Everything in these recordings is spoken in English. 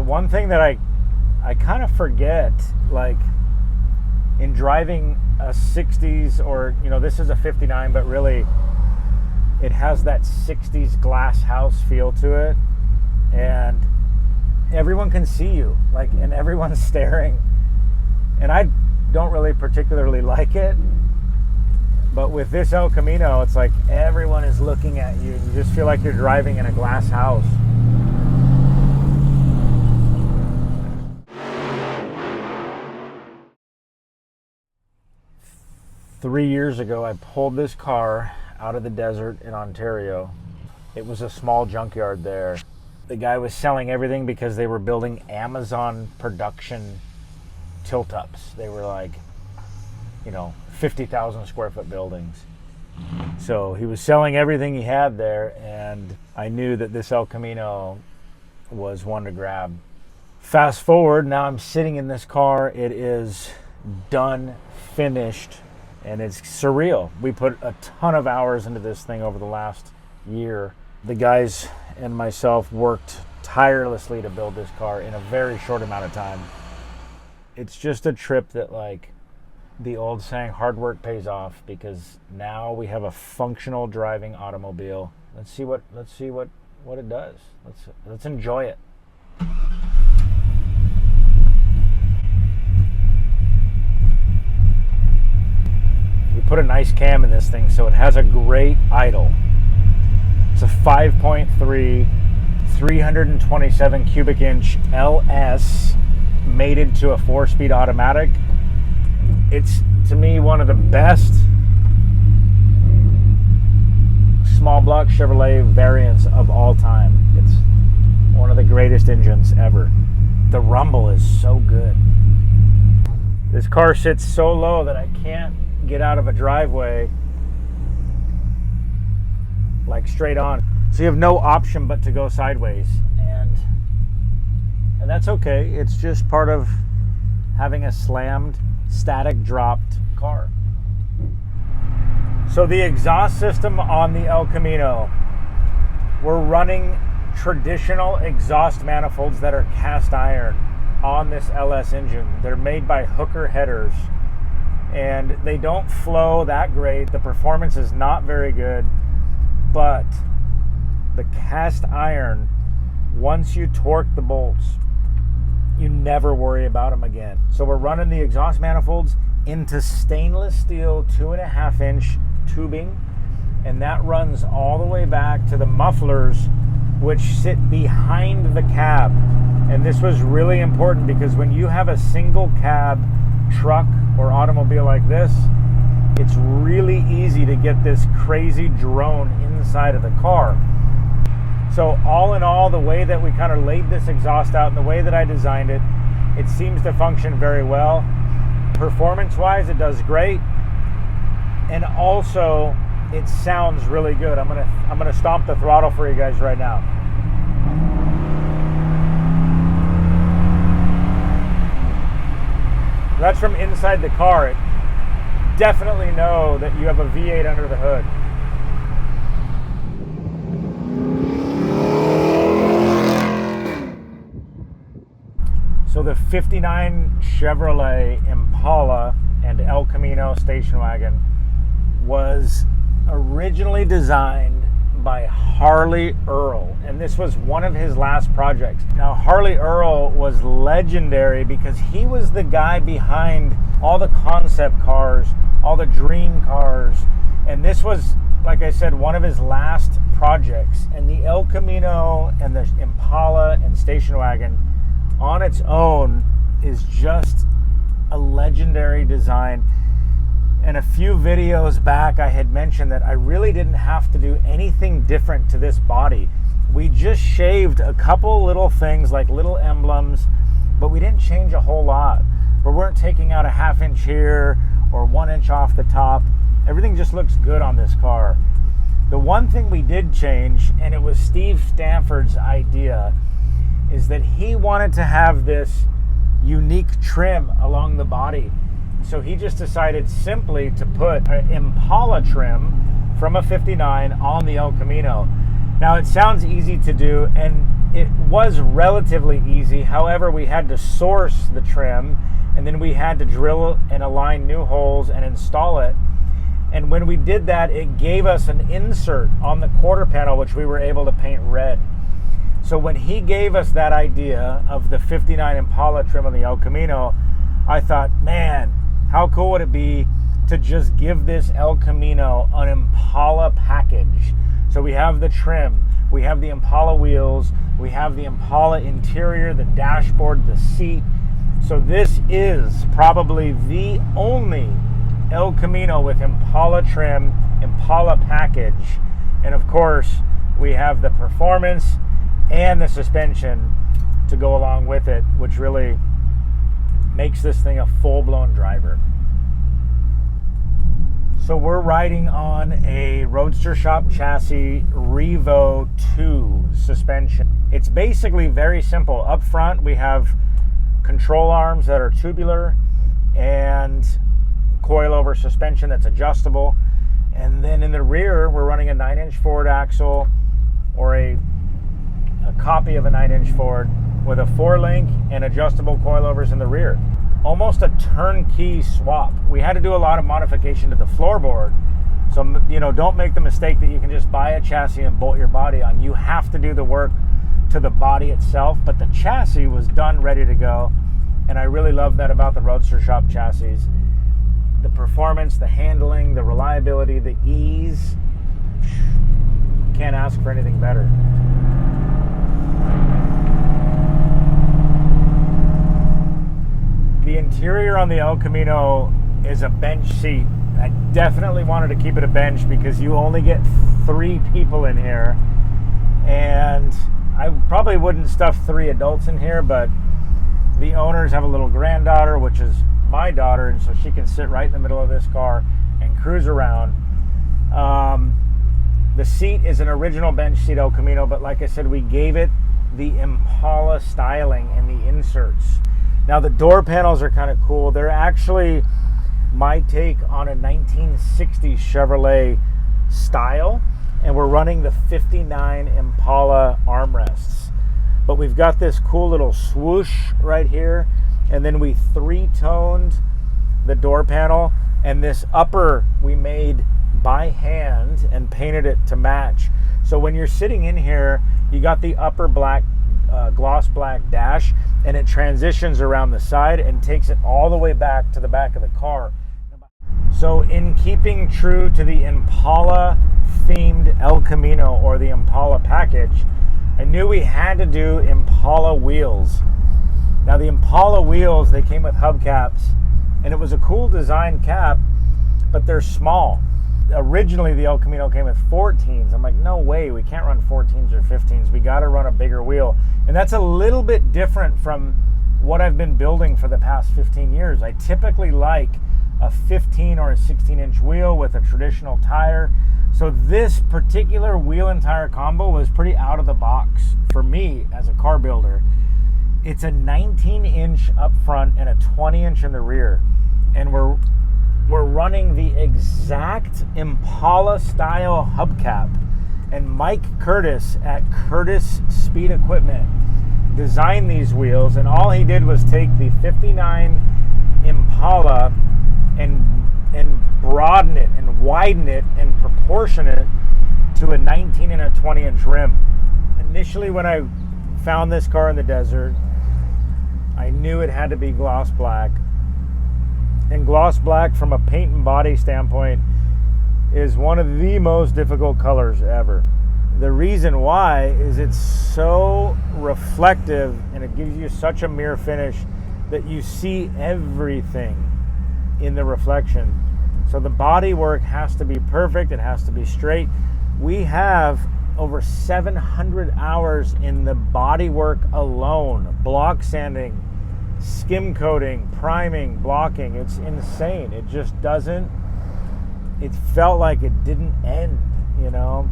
one thing that I kind of forget, like in driving a 60s, or this is a 59, but really it has that 60s glass house feel to it, and everyone can see you, like, and everyone's staring, and I don't really particularly like it. But with this El Camino, it's like everyone is looking at you, and you just feel like you're driving in a glass house. Three years ago, I pulled this car out of the desert in Ontario. It was a small junkyard there. The guy was selling everything because they were building Amazon production tilt-ups. They were like, 50,000 square foot buildings. So he was selling everything he had there, and I knew that this El Camino was one to grab. Fast forward, now I'm sitting in this car. It is done, finished, and it's surreal. We put a ton of hours into this thing over the last year. The guys and myself worked tirelessly to build this car in a very short amount of time. It's just a trip that, like, the old saying, hard work pays off, because now we have a functional driving automobile. Let's see what it does. Let's enjoy it. We put a nice cam in this thing, so it has a great idle. It's a 5.3 327 cubic inch LS mated to a 4-speed automatic. It's, to me, one of the best small block Chevrolet variants of all time. It's one of the greatest engines ever. The rumble is so good. This car sits so low that I can't get out of a driveway like straight on. So you have no option but to go sideways. And that's okay. It's just part of having a slammed, static dropped car. So the exhaust system on the El Camino, we're running traditional exhaust manifolds that are cast iron on this LS engine. They're made by Hooker headers, and they don't flow that great. The performance is not very good, but the cast iron, once you torque the bolts, you never worry about them again. So we're running the exhaust manifolds into stainless steel 2.5-inch tubing, and that runs all the way back to the mufflers, which sit behind the cab. And this was really important because when you have a single cab truck or automobile like this, it's really easy to get this crazy drone inside of the car. So all in all, the way that we kind of laid this exhaust out and the way that I designed it, it seems to function very well. Performance-wise, it does great. And also, it sounds really good. I'm gonna stomp the throttle for you guys right now. That's from inside the car. It definitely know that you have a V8 under the hood. So the 59 Chevrolet Impala and El Camino station wagon was originally designed by Harley Earl, and this was one of his last projects. Now, Harley Earl was legendary because he was the guy behind all the concept cars, all the dream cars, and this was, like I said, one of his last projects. And the El Camino and the Impala and station wagon on its own is just a legendary design. And a few videos back, I had mentioned that I really didn't have to do anything different to this body. We just shaved a couple little things, like little emblems, but we didn't change a whole lot. We weren't taking out a 1/2 inch here or 1 inch off the top. Everything just looks good on this car. The one thing we did change, and it was Steve Stanford's idea, is that he wanted to have this unique trim along the body. So he just decided simply to put an Impala trim from a 59 on the El Camino. Now, it sounds easy to do, and it was relatively easy. However, we had to source the trim, and then we had to drill and align new holes and install it. And when we did that, it gave us an insert on the quarter panel, which we were able to paint red. So when he gave us that idea of the 59 Impala trim on the El Camino, I thought, man, how cool would it be to just give this El Camino an Impala package? So we have the trim, we have the Impala wheels, we have the Impala interior, the dashboard, the seat. So this is probably the only El Camino with Impala trim, Impala package. And of course, we have the performance and the suspension to go along with it, which really makes this thing a full-blown driver. So we're riding on a Roadster Shop chassis Revo 2 suspension. It's basically very simple. Up front, we have control arms that are tubular and coilover suspension that's adjustable. And then in the rear, we're running a 9-inch Ford axle, or a copy of a 9-inch Ford with a 4-link and adjustable coilovers in the rear. Almost a turnkey swap. We had to do a lot of modification to the floorboard. So, don't make the mistake that you can just buy a chassis and bolt your body on. You have to do the work to the body itself, but the chassis was done, ready to go. And I really love that about the Roadster Shop chassis. The performance, the handling, the reliability, the ease. Can't ask for anything better. The interior on the El Camino is a bench seat. I definitely wanted to keep it a bench because you only get 3 people in here. And I probably wouldn't stuff 3 adults in here, but the owners have a little granddaughter, which is my daughter, and so she can sit right in the middle of this car and cruise around. The seat is an original bench seat El Camino, but like I said, we gave it the Impala styling and the inserts. Now the door panels are kind of cool. They're actually my take on a 1960s Chevrolet style, and we're running the 59 Impala armrests. But we've got this cool little swoosh right here, and then we 3-toned the door panel, and this upper we made by hand and painted it to match. So when you're sitting in here, you got the upper black gloss black dash, and it transitions around the side and takes it all the way back to the back of the car. So in keeping true to the Impala themed El Camino, or the Impala package, I knew we had to do Impala wheels. Now the Impala wheels, they came with hubcaps, and it was a cool design cap, but they're small. Originally the El Camino came with 14s. I'm like, no way, we can't run 14s or 15s. We got to run a bigger wheel. And that's a little bit different from what I've been building for the past 15 years. I typically like a 15 or a 16-inch wheel with a traditional tire. So this particular wheel and tire combo was pretty out of the box for me as a car builder. It's a 19-inch up front and a 20-inch in the rear. And we're running the exact Impala style hubcap. And Mike Curtis at Curtis Speed Equipment designed these wheels, and all he did was take the 59 Impala and broaden it and widen it and proportion it to a 19 and a 20-inch rim. Initially, when I found this car in the desert, I knew it had to be gloss black. And gloss black, from a paint and body standpoint, is one of the most difficult colors ever. The reason why is it's so reflective, and it gives you such a mirror finish that you see everything in the reflection. So the body work has to be perfect. It has to be straight. We have over 700 hours in the body work alone. Block sanding, skim coating, priming, blocking. It's insane. It just doesn't, it felt like it didn't end, you know?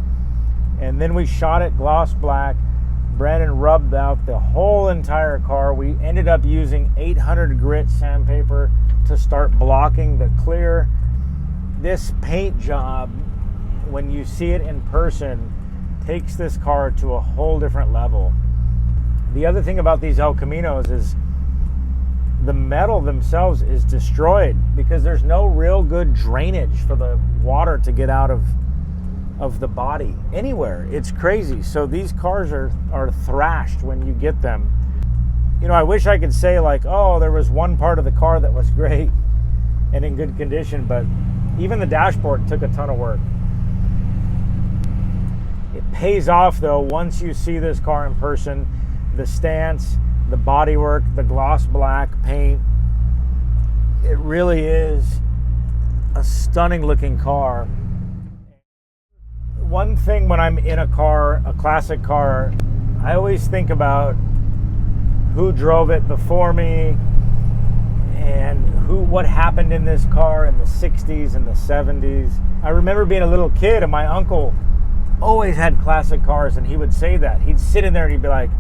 And then we shot it gloss black. Brandon rubbed out the whole entire car. We ended up using 800 grit sandpaper to start blocking the clear. This paint job, when you see it in person, takes this car to a whole different level. The other thing about these El Caminos is the metal themselves is destroyed because there's no real good drainage for the water to get out of the body anywhere. It's crazy. So these cars are thrashed when you get them. You know, I wish I could say like, oh, there was one part of the car that was great and in good condition, but even the dashboard took a ton of work. It pays off though once you see this car in person. The stance, the bodywork, the gloss black paint, it really is a stunning looking car. One thing when I'm in a car, a classic car, I always think about who drove it before me and what happened in this car in the 60s and the 70s. I remember being a little kid and my uncle always had classic cars, and he would say that. He'd sit in there and he'd be like,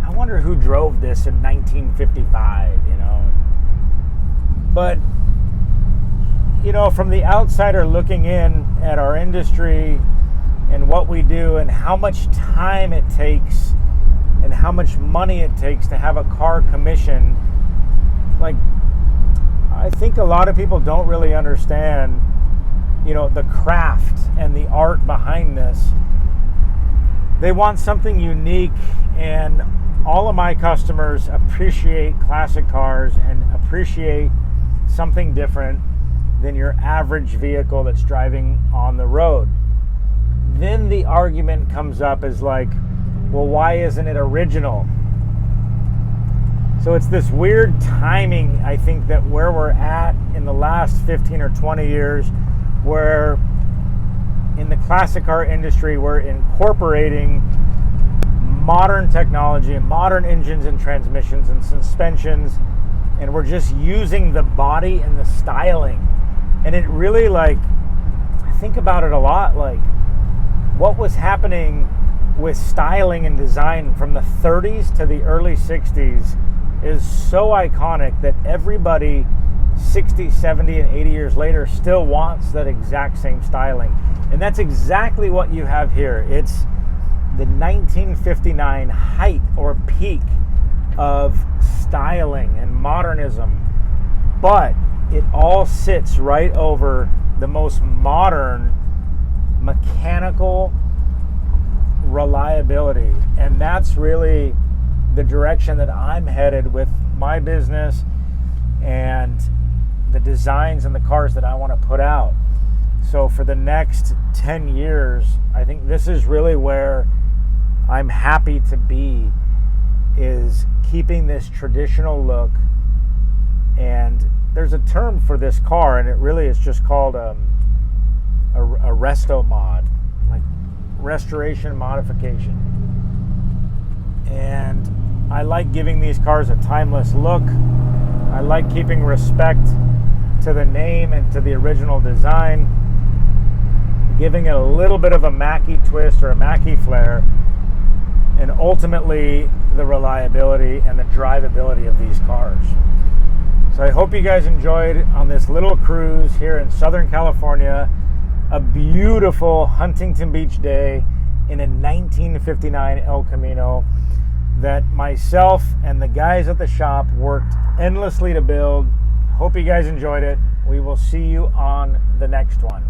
I wonder who drove this in 1955, you know. But, you know, from the outsider looking in at our industry and what we do and how much time it takes and how much money it takes to have a car commissioned, like, I think a lot of people don't really understand, you know, the craft and the art behind this. They want something unique, and all of my customers appreciate classic cars and appreciate something different than your average vehicle that's driving on the road. Then the argument comes up is like, well, why isn't it original? So it's this weird timing, I think, that where we're at in the last 15 or 20 years, where in the classic car industry, we're incorporating modern technology and modern engines and transmissions and suspensions, and we're just using the body and the styling. And it really, like, I think about it a lot, like what was happening with styling and design from the 30s to the early 60s is so iconic that everybody 60, 70, and 80 years later still wants that exact same styling. And that's exactly what you have here. It's the 1959 height or peak of styling and modernism, but it all sits right over the most modern mechanical reliability. And that's really the direction that I'm headed with my business and the designs and the cars that I want to put out. So for the next 10 years, I think this is really where I'm happy to be, is keeping this traditional look. And there's a term for this car, and it really is just called a Restomod, like restoration modification. And I like giving these cars a timeless look. I like keeping respect to the name and to the original design, giving it a little bit of a Mackie twist or a Mackie flair, and ultimately the reliability and the drivability of these cars. So I hope you guys enjoyed on this little cruise here in Southern California, a beautiful Huntington Beach day in a 1959 El Camino that myself and the guys at the shop worked endlessly to build. Hope you guys enjoyed it. We will see you on the next one.